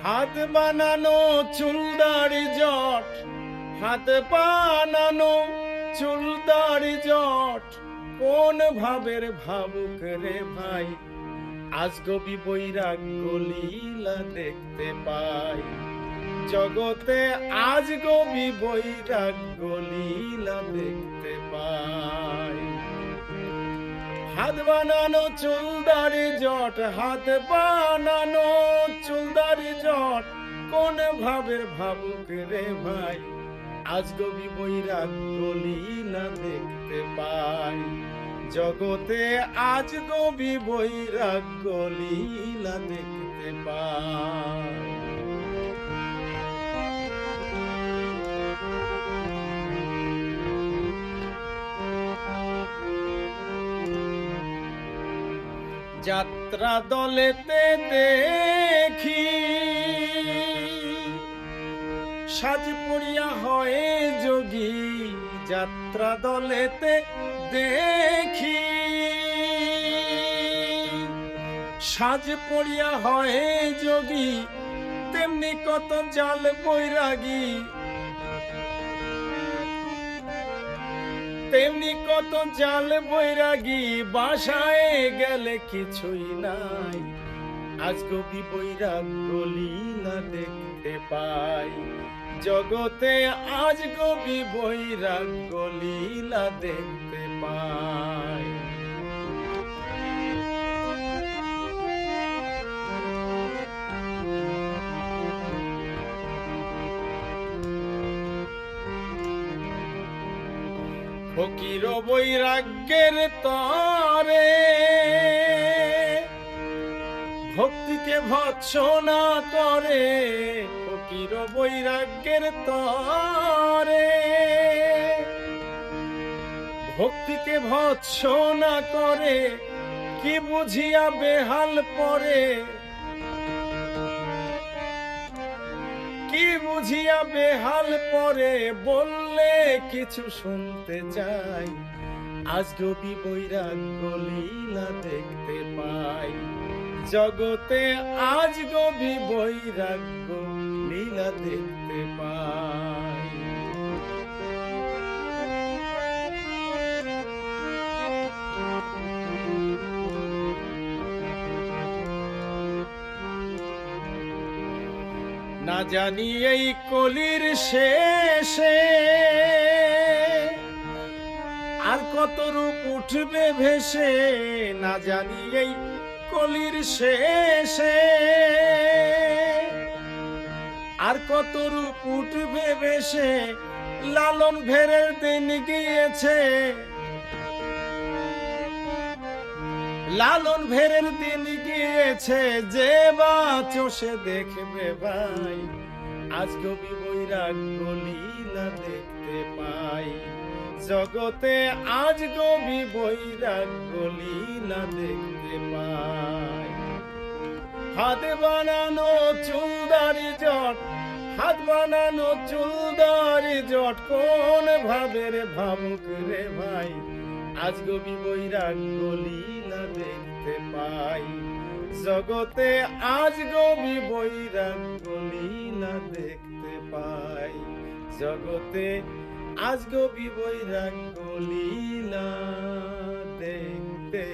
হাত বানানো চুলদারি জট, হাত বানানো চুলদারি জট, কোন ভাবের ভাবুক রে ভাই, আজ গবি বৈরাগ্য লীলা দেখতে পাই। জগতে আজ গবি বৈরাগ্য লীলা দেখতে পাই। হাত বানানো চুলদারি জট, হাত বানানো চুলদারি জট, কোন ভাবের ভাবুক রে ভাই, আজ গবি বৈরাগ্য লীলা দেখতে পাই। জগতে আজ গবি বৈরাগ্য লীলা দেখতে পাই। যাত্রা দলেতে দেখি সাজ পড়িয়া হয় যোগী, যাত্রা দলেতে দেখি সাজ পড়িয়া হয় যোগী, তেমনি কত জাল বৈরাগী, তেমনি কত জাল বৈরাগী, বাসায় গেলে কিছুই নাই, আজ গবি বৈরাগ্য লীলা দেখতে পাই। জগতে আজ গবি বৈরাগ্য লীলা দেখতে পাই। ফকির বৈরাগ্যের তরে ভক্তিকে ভৎসনা করে, ফকির বৈরাগ্যের তরে ভক্তিকে ভৎসনা করে, কি বুঝিয়া বেহাল পরে, কি বুঝিয়া বেহাল পরে, বললে কিছু শুনতে চাই, আজ গবি বৈরাগ্য লীলা দেখতে পাই। জগতে আজ গবি বৈরাগ্য লীলা দেখতে পাই। না জানি এই কলির শেষে আর কত রূপ উঠবে ভেসে, না জানি এই কলির শেষে আর কত রূপ উঠবে ভেসে, লালন ভেরের দিন গিয়েছে, লালন ভেরের দিন গিয়েছে, যে বা চোষে দেখবে ভাই, আজ গবি বৈরাগ্য লীলা দেখতে পাই। জগতে আজ গবি বৈরাগ্য লীলা দেখতে পাই। হাত বানানো চুলদারি জট, হাত বানানো চুলদারি জট, কোন ভাবের ভাবুক রে ভাই, আজ গবি বৈরাগ্য লীলা দেখতে পাই। জগতে আজ গবি বৈরাগ্য লীলা দেখতে পাই। জগতে আজ গবি বৈরাগ্য লীলা দেখতে